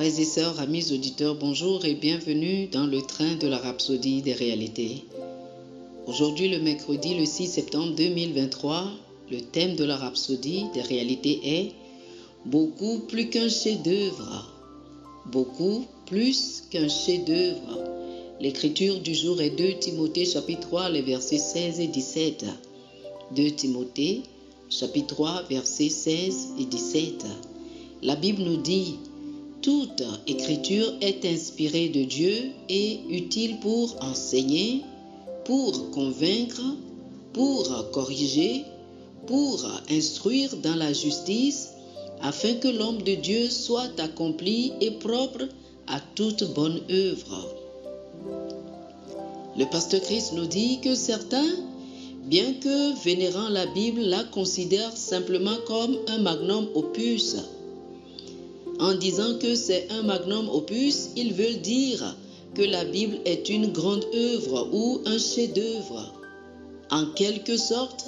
Frères et sœurs, amis auditeurs, bonjour et bienvenue dans le train de la rhapsodie des réalités. Aujourd'hui, le mercredi, le 6 septembre 2023, le thème de la rhapsodie des réalités est « Beaucoup plus qu'un chef-d'œuvre ». Beaucoup plus qu'un chef-d'œuvre. L'écriture du jour est 2 Timothée chapitre 3, les versets 16 et 17. 2 Timothée chapitre 3, versets 16 et 17. La Bible nous dit « Toute écriture est inspirée de Dieu et utile pour enseigner, pour convaincre, pour corriger, pour instruire dans la justice, afin que l'homme de Dieu soit accompli et propre à toute bonne œuvre. » Le pasteur Christ nous dit que certains, bien que vénérant la Bible, la considèrent simplement comme un magnum opus. En disant que c'est un magnum opus, ils veulent dire que la Bible est une grande œuvre ou un chef-d'œuvre. En quelque sorte,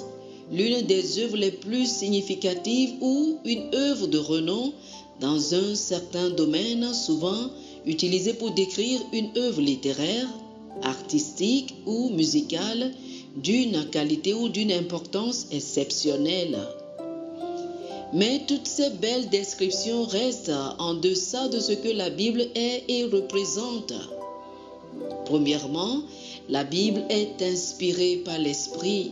l'une des œuvres les plus significatives ou une œuvre de renom dans un certain domaine, souvent utilisée pour décrire une œuvre littéraire, artistique ou musicale d'une qualité ou d'une importance exceptionnelle. Mais toutes ces belles descriptions restent en deçà de ce que la Bible est et représente. Premièrement, la Bible est inspirée par l'Esprit.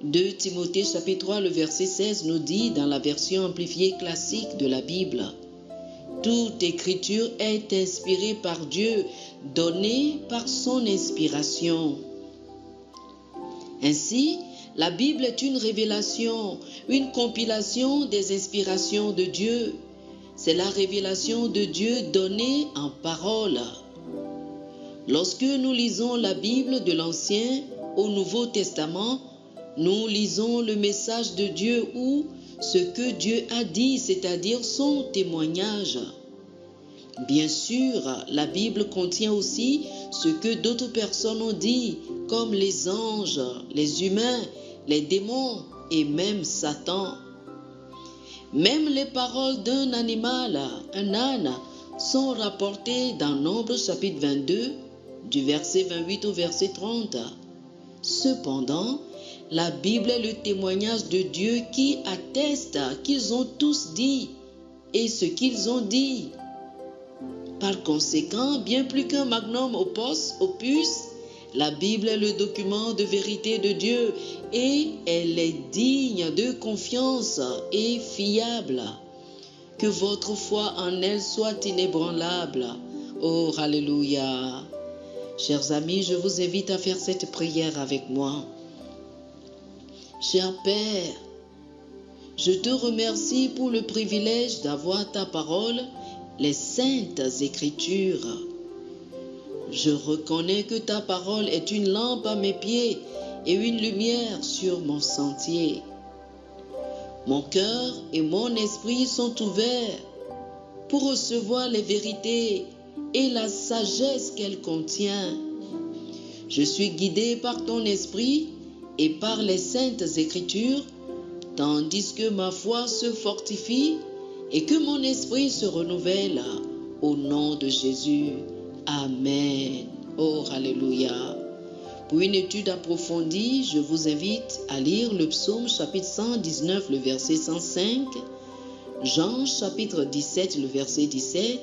2 Timothée chapitre 3, le verset 16 nous dit dans la version amplifiée classique de la Bible « Toute écriture est inspirée par Dieu, donnée par son inspiration. » Ainsi, la Bible est une révélation, une compilation des inspirations de Dieu. C'est la révélation de Dieu donnée en parole. Lorsque nous lisons la Bible de l'Ancien au Nouveau Testament, nous lisons le message de Dieu ou ce que Dieu a dit, c'est-à-dire son témoignage. Bien sûr, la Bible contient aussi ce que d'autres personnes ont dit, comme les anges, les humains, les démons et même Satan. Même les paroles d'un animal, un âne, sont rapportées dans Nombre chapitre 22, du verset 28 au verset 30. Cependant, la Bible est le témoignage de Dieu qui atteste qu'ils ont tous dit et ce qu'ils ont dit. Par conséquent, bien plus qu'un magnum opus, la Bible est le document de vérité de Dieu et elle est digne de confiance et fiable. Que votre foi en elle soit inébranlable. Oh, alléluia. Chers amis, je vous invite à faire cette prière avec moi. Cher Père, je te remercie pour le privilège d'avoir ta parole, les saintes Écritures. Je reconnais que ta parole est une lampe à mes pieds et une lumière sur mon sentier. Mon cœur et mon esprit sont ouverts pour recevoir les vérités et la sagesse qu'elle contient. Je suis guidé par ton esprit et par les saintes Écritures, tandis que ma foi se fortifie et que mon esprit se renouvelle au nom de Jésus. Amen. Oh, alléluia. Pour une étude approfondie, je vous invite à lire le psaume chapitre 119, le verset 105, Jean chapitre 17, le verset 17,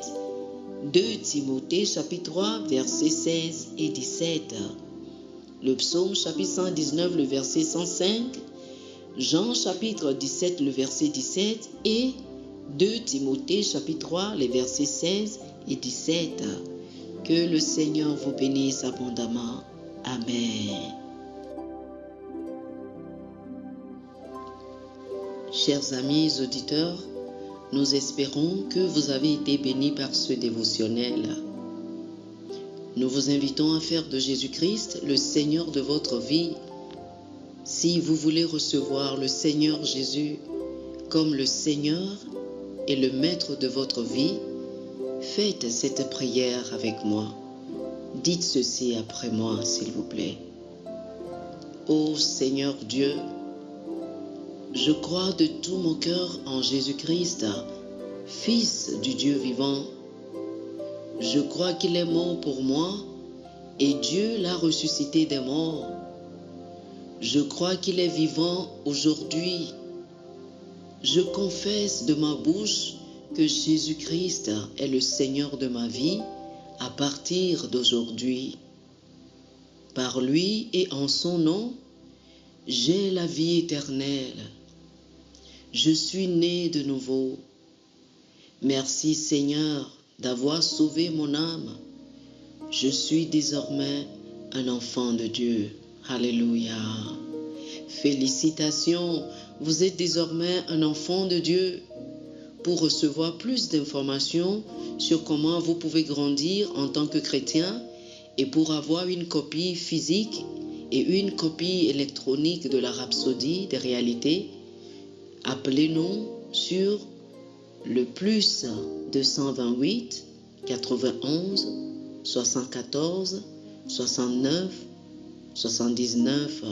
2 Timothée chapitre 3, versets 16 et 17. Le psaume chapitre 119, le verset 105, Jean chapitre 17, le verset 17 et 2 Timothée chapitre 3, les versets 16 et 17. Que le Seigneur vous bénisse abondamment. Amen. Chers amis auditeurs, nous espérons que vous avez été bénis par ce dévotionnel. Nous vous invitons à faire de Jésus-Christ le Seigneur de votre vie. Si vous voulez recevoir le Seigneur Jésus comme le Seigneur et le Maître de votre vie, faites cette prière avec moi. Dites ceci après moi, s'il vous plaît. Ô Seigneur Dieu, je crois de tout mon cœur en Jésus-Christ, Fils du Dieu vivant, Je crois qu'il est mort pour moi et Dieu l'a ressuscité des morts. Je crois qu'il est vivant aujourd'hui. Je confesse de ma bouche que Jésus-Christ est le Seigneur de ma vie à partir d'aujourd'hui. Par lui et en son nom, j'ai la vie éternelle. Je suis né de nouveau. Merci Seigneur d'avoir sauvé mon âme. Je suis désormais un enfant de Dieu. Alléluia. Félicitations, vous êtes désormais un enfant de Dieu. Pour recevoir plus d'informations sur comment vous pouvez grandir en tant que chrétien et pour avoir une copie physique et une copie électronique de la Rhapsodie des réalités, appelez-nous sur le plus 228 91 74 69 79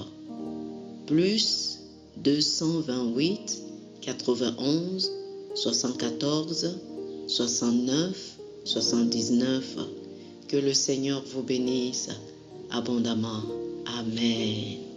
plus 228 91 74 69 79. Que le Seigneur vous bénisse abondamment. Amen.